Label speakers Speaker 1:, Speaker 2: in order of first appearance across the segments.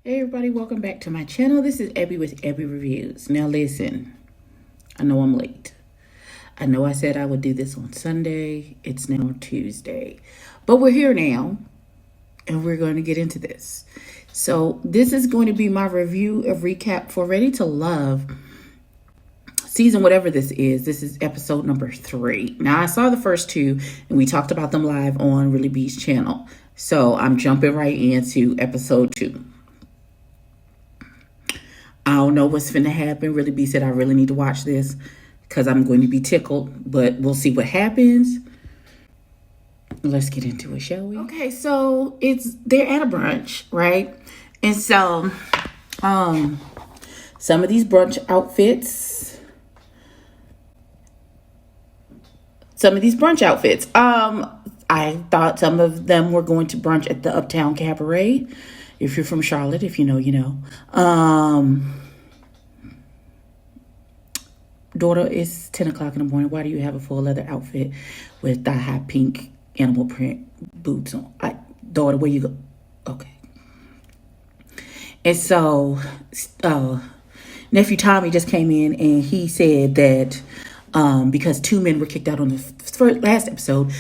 Speaker 1: Hey everybody, welcome back to my channel. This is Abby with Abby Reviews. Now listen, I know I'm late. I know I said I would do this on Sunday. It's now Tuesday. But we're here now and we're going to get into this. So this is going to be my review of recap for Ready to Love season, whatever this is. This is episode number 3. Now I saw the first 2 and we talked about them live on Really B's channel. So I'm jumping right into episode 2. I don't know what's finna happen. Really B said I really need to watch this because I'm going to be tickled, but we'll see what happens. Let's get into it, shall we? Okay, so they're at a brunch, right? And so some of these brunch outfits, I thought some of them were going to brunch at the Uptown Cabaret. If you're from Charlotte, if you know, you know. Daughter, it's 10 o'clock in the morning. Why do you have a full leather outfit with thigh-high pink animal print boots on? Daughter, where you go? Okay. And so, nephew Tommy just came in and he said that because 2 men were kicked out on the last episode,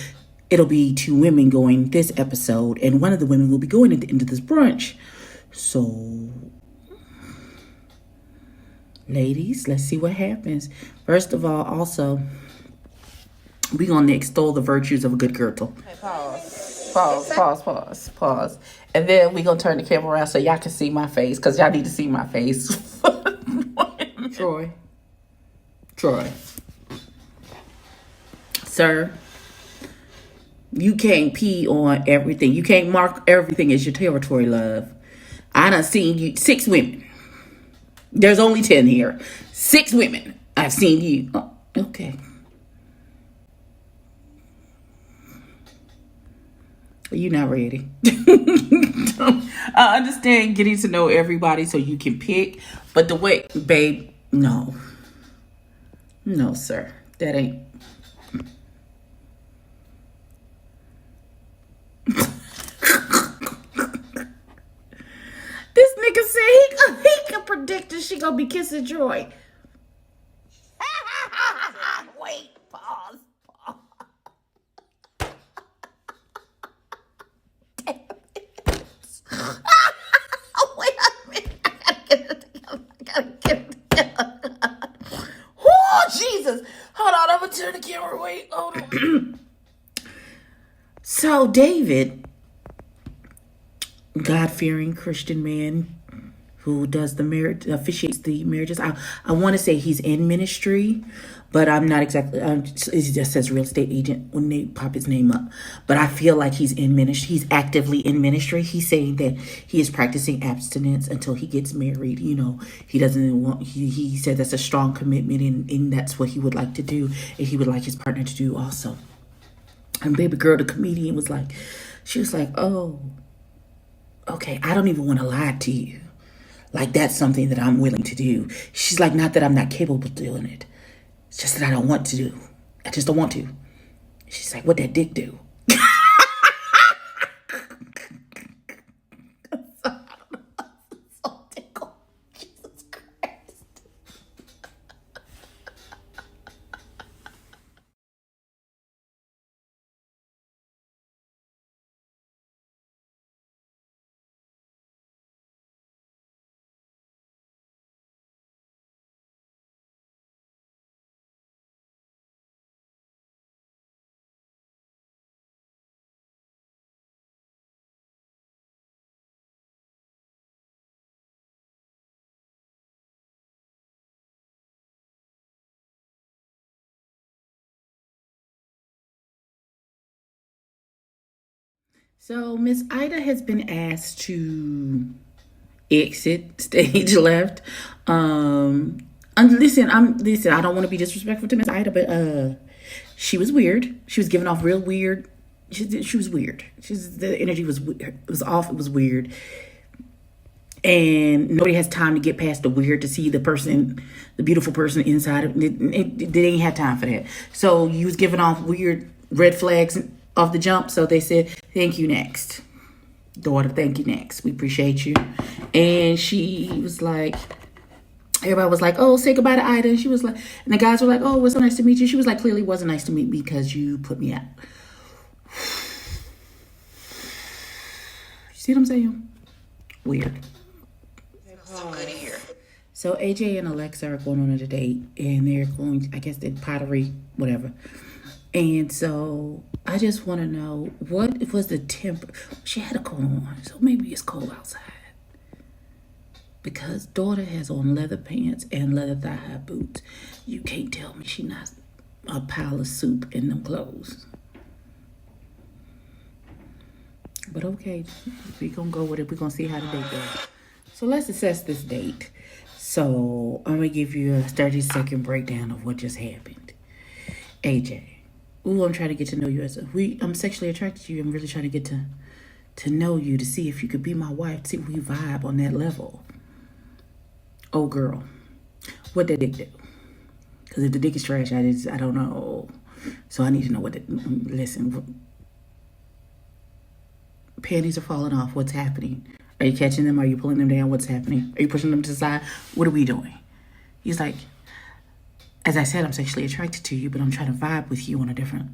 Speaker 1: it'll be 2 women going this episode, and one of the women will be going at the end of this brunch. So, ladies, let's see what happens. First of all, also, we're going to extol the virtues of a good girdle. Okay, pause. And then we're going to turn the camera around so y'all can see my face, because y'all need to see my face. Troy. Sir, you can't pee on everything. You can't mark everything as your territory, love. I done seen you 6 women. There's only 10 here. 6 women. I've seen you. Oh, okay. You're not ready. I understand getting to know everybody so you can pick. But the way, babe, no. No, sir. That ain't. This nigga said he can predict that she gonna be kissing Joy. Wait, pause. Damn it. Wait a minute. I gotta get it together. Oh, Jesus. Hold on, I'm gonna turn the camera. Wait, hold on. So, David, God-fearing Christian man who does the marriage, officiates the marriages. I want to say he's in ministry, but I'm not exactly. It just says real estate agent when they pop his name up. But I feel like he's in ministry. He's actively in ministry. He's saying that he is practicing abstinence until he gets married. You know, he doesn't want. He said that's a strong commitment, and that's what he would like to do, and he would like his partner to do also. And baby girl, the comedian, she was like, oh. Okay, I don't even want to lie to you. Like, that's something that I'm willing to do. She's like, not that I'm not capable of doing it. It's just that I don't want to do. I just don't want to. She's like, what that dick do? Jesus Christ. So Miss Ida has been asked to exit stage left. Listen, I don't want to be disrespectful to Miss Ida, but she was weird. She was giving off real weird. She was weird. The energy was weird. It was off. It was weird. And nobody has time to get past the weird to see the person, the beautiful person inside of it. They ain't have time for that. So you was giving off weird red flags off the jump. So they said, thank you next. Daughter, thank you next. We appreciate you. And she was like, everybody was like, oh, say goodbye to Ida. And she was like, and the guys were like, oh, it was so nice to meet you. She was like, clearly wasn't nice to meet me because you put me out. You see what I'm saying? Weird. So good to hear. So AJ and Alexa are going on a date, and they're going, I guess, they're pottery, whatever. And so I just want to know, what was the temp? She had a coat on, so maybe it's cold outside. Because daughter has on leather pants and leather thigh-high boots. You can't tell me she not a pile of soup in them clothes. But okay, we gonna go with it. We're gonna see how the date goes. So let's assess this date. So I'm gonna give you a 30-second breakdown of what just happened. AJ, ooh, I'm trying to get to know you I'm sexually attracted to you. I'm really trying to get to know you, to see if you could be my wife, to see if we vibe on that level. Oh girl, what that dick do? Because if the dick is trash, I don't know. So I need to know what. Listen, panties are falling off. What's happening? Are you catching them? Are you pulling them down? What's happening? Are you pushing them to the side? What are we doing? He's like, as I said, I'm sexually attracted to you, but I'm trying to vibe with you on a different.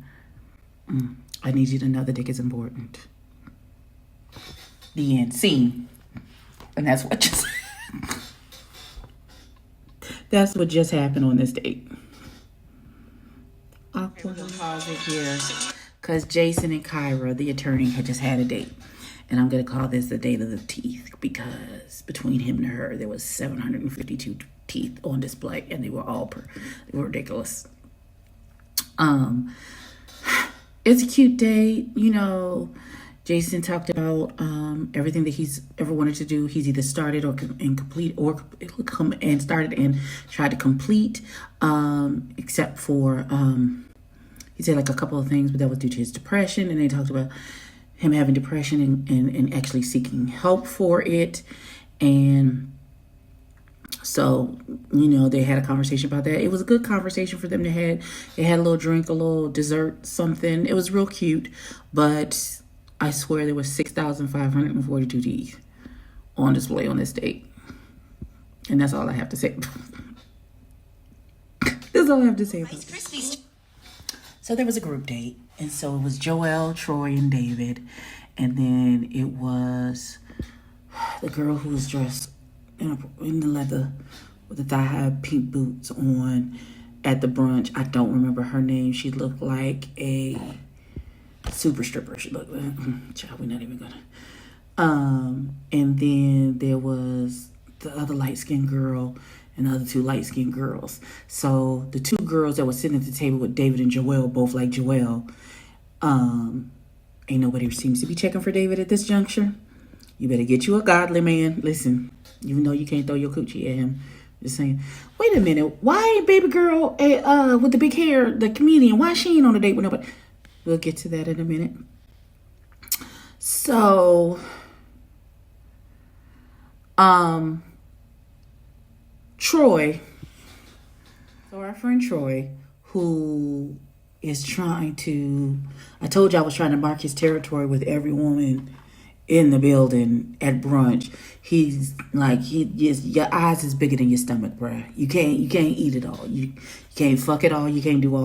Speaker 1: I need you to know the dick is important. The end. Scene. And that's what just. That's what just happened on this date. I'll pause it here because Jason and Kyra, the attorney, had just had a date. And I'm going to call this the date of the teeth because between him and her, there was 752 teeth on display, and they were they were ridiculous. It's a cute date, you know. Jason talked about everything that he's ever wanted to do. He's either started and started and tried to complete, except for he said like a couple of things, but that was due to his depression. And they talked about him having depression and actually seeking help for it. And so, you know, they had a conversation about that. It was a good conversation for them to have. They had a little drink, a little dessert, something. It was real cute, but I swear there was 6,542 teeth on display on this date. And that's all I have to say. That's all I have to say about this. So there was a group date. And so it was Joelle, Troy, and David. And then it was the girl who was dressed in the leather with the thigh-high pink boots on at the brunch. I don't remember her name. She looked like a super stripper. She looked like, child, we're not even gonna. And then there was the other light-skinned girl and the other two light-skinned girls. So the two girls that were sitting at the table with David and Joelle, both like Joelle, ain't nobody seems to be checking for David at this juncture. You better get you a godly man. Listen, even though you can't throw your coochie at him. Just saying. Wait a minute. Why ain't baby girl with the big hair, the comedian, why she ain't on a date with nobody? We'll get to that in a minute. So, Troy. So our friend Troy, who is trying to, I told you I was trying to mark his territory with every woman in the building at brunch. He's like, your eyes is bigger than your stomach, bruh. You can't eat it all. You can't fuck it all. You can't do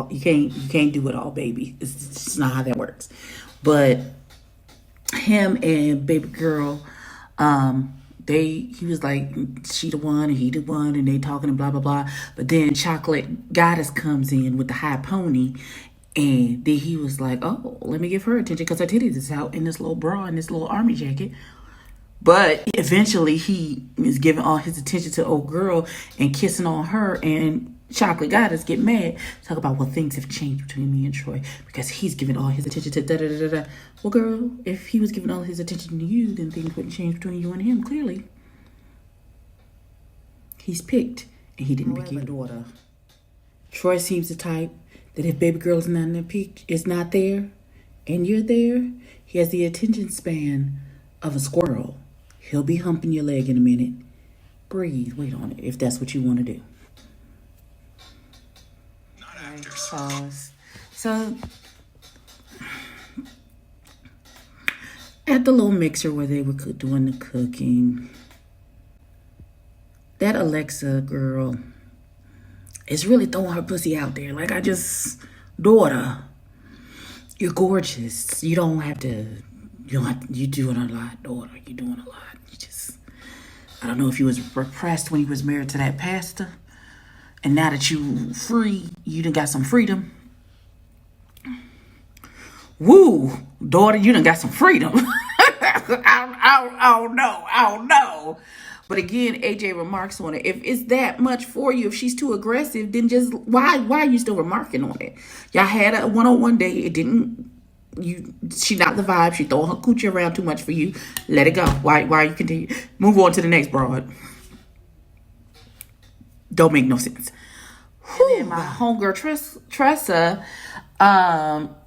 Speaker 1: it all, baby. It's just not how that works. But him and baby girl, he was like, she the one and he the one, and they talking and blah blah blah. But then Chocolate Goddess comes in with the high pony, and then he was like, oh, let me give her attention because her titties is out in this little bra and this little army jacket. But eventually he is giving all his attention to old girl and kissing on her, and Chocolate Goddess get mad. Talk about, well, things have changed between me and Troy because he's giving all his attention to da-da-da-da-da. Well, girl, if he was giving all his attention to you, then things wouldn't change between you and him, clearly. He's picked, and he didn't pick your daughter. Troy seems the type that if baby girl is not there, and you're there, he has the attention span of a squirrel. He'll be humping your leg in a minute. Breathe, wait on it, if that's what you want to do. Pause. So, at the little mixer where they were doing the cooking, that Alexa girl is really throwing her pussy out there. Like, daughter, you're gorgeous. You don't have to, you doing a lot, daughter. You're doing a lot. I don't know if you was repressed when you was married to that pastor. And now that you free, you done got some freedom. Woo, daughter, you done got some freedom. I don't know. But again, AJ remarks on it. If it's that much for you, if she's too aggressive, then just why are you still remarking on it? Y'all had a one-on-one date. It didn't. She not the vibe. She throwing her coochie around too much for you. Let it go. Why you continue? Move on to the next broad. Don't make no sense. And then my homegirl Tressa,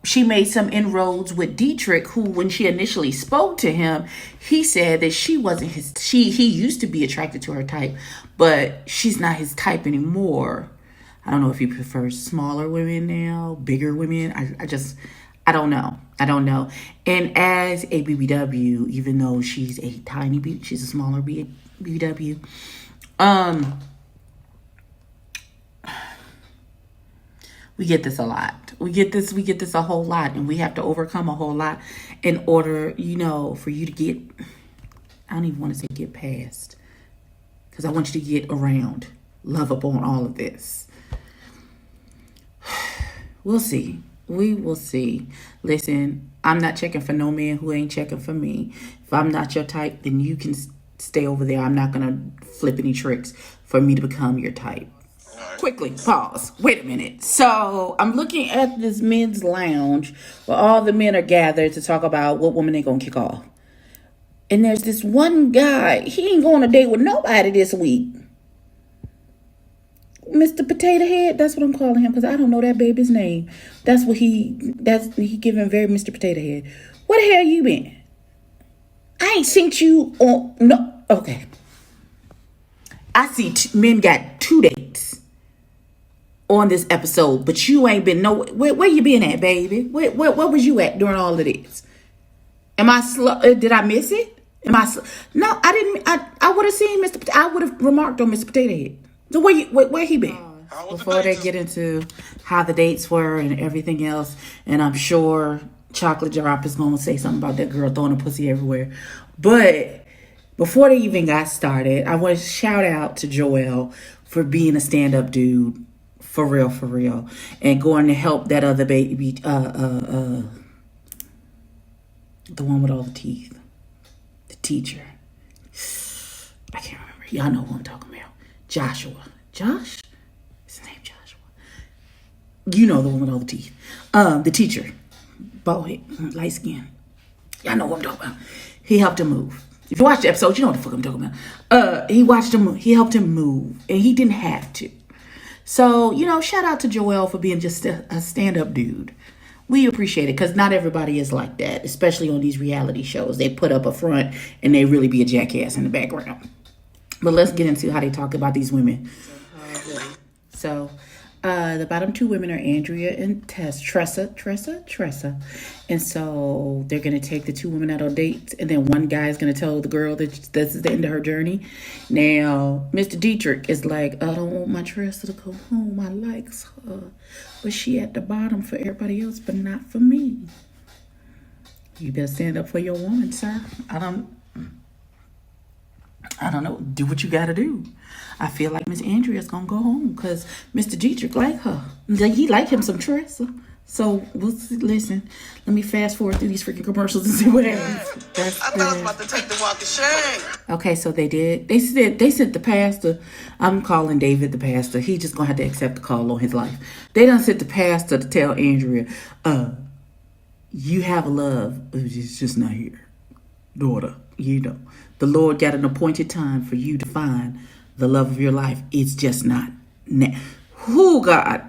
Speaker 1: she made some inroads with Dietrich, who, when she initially spoke to him, he said that she wasn't his. He used to be attracted to her type, but she's not his type anymore. I don't know if he prefers smaller women now, bigger women. I don't know. And as a BBW, even though she's a she's a smaller BBW, we get this a lot. We get this a whole lot, and we have to overcome a whole lot in order, for you to get, I don't even want to say get past, because I want you to get around, love up on all of this. We'll see. We will see. Listen, I'm not checking for no man who ain't checking for me. If I'm not your type, then you can stay over there. I'm not going to flip any tricks for me to become your type. Quickly, pause. Wait a minute. So I'm looking at this men's lounge where all the men are gathered to talk about what woman they going to kick off. And there's this one guy. He ain't going on a date with nobody this week. Mr. Potato Head, that's what I'm calling him, because I don't know that baby's name. He giving very Mr. Potato Head. Where the hell you been? I ain't seen you on, no, okay. I see men got 2 dates on this episode, but you ain't been where you been at, baby? Where was you at during all of this? Am I slow? Did I miss it? No, I didn't. I would have seen I would have remarked on Mr. Potato Head. So where he been? Before they get into how the dates were and everything else, and I'm sure Chocolate Drop is going to say something about that girl throwing a pussy everywhere. But before they even got started, I want to shout out to Joel for being a stand-up dude, for real, and going to help that other baby, the one with all the teeth, the teacher. I can't remember. Y'all know who I'm talking about. Josh? Is his name Joshua? You know, the one with all the teeth. The teacher. Bald head, light skin. Y'all know what I'm talking about. He helped him move. If you watch the episode, you know what the fuck I'm talking about. He helped him move. And he didn't have to. So, shout out to Joel for being just a stand-up dude. We appreciate it, because not everybody is like that, especially on these reality shows. They put up a front and they really be a jackass in the background. But let's get into how they talk about these women. So, the bottom 2 women are Andrea and Tressa. And so they're going to take the 2 women out on dates. And then one guy is going to tell the girl that this is the end of her journey. Now, Mr. Dietrich is like, I don't want my Tressa to go home. I likes her. But she at the bottom for everybody else, but not for me. You better stand up for your woman, sir. I don't know. Do what you got to do. I feel like Miss Andrea's going to go home because Mr. Dietrich like her. He like him some Tressa. So, listen. Let me fast forward through these freaking commercials and see what happens. I thought I was about to take the walk of shame. Okay, so they did. They sent the pastor. I'm calling David the pastor. He just going to have to accept the call on his life. They done sent the pastor to tell Andrea, you have a love. It's just not here. Daughter, the Lord got an appointed time for you to find the love of your life. It's just not now. Oh, God.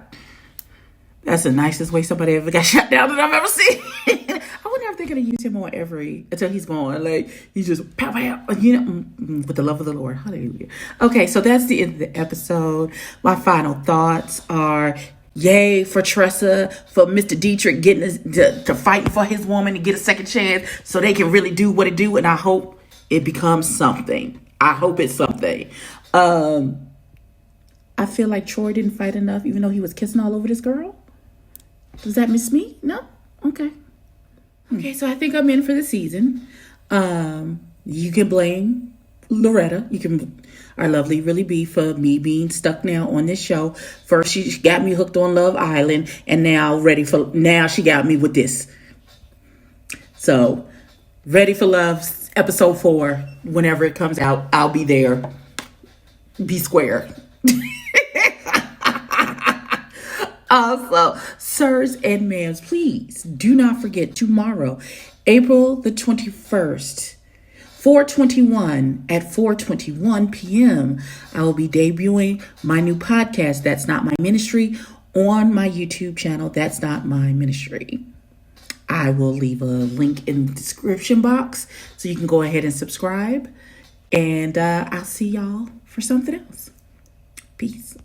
Speaker 1: That's the nicest way somebody ever got shot down that I've ever seen. I wonder if they're going to use him on until he's gone. Like, he's just pow, pow, with the love of the Lord. Hallelujah. Okay, so that's the end of the episode. My final thoughts are, yay for Tressa, for Mr. Dietrich getting to fighting for his woman to get a second chance so they can really do what it do. And I hope it becomes something. I hope it's something. I feel like Troy didn't fight enough, even though he was kissing all over this girl. Does that miss me? No? Okay. Okay, so I think I'm in for the season. You can blame Loretta. You can, our lovely Really B, for me being stuck now on this show. First, she got me hooked on Love Island, and now she got me with this. So, Ready for Love, episode 4, whenever it comes out, I'll be there. Be square. Also, sirs and ma'ams, please do not forget tomorrow, April the 21st, 421 at 4:21 p.m. I will be debuting my new podcast, That's Not My Ministry, on my YouTube channel, That's Not My Ministry. I will leave a link in the description box so you can go ahead and subscribe. And I'll see y'all for something else. Peace.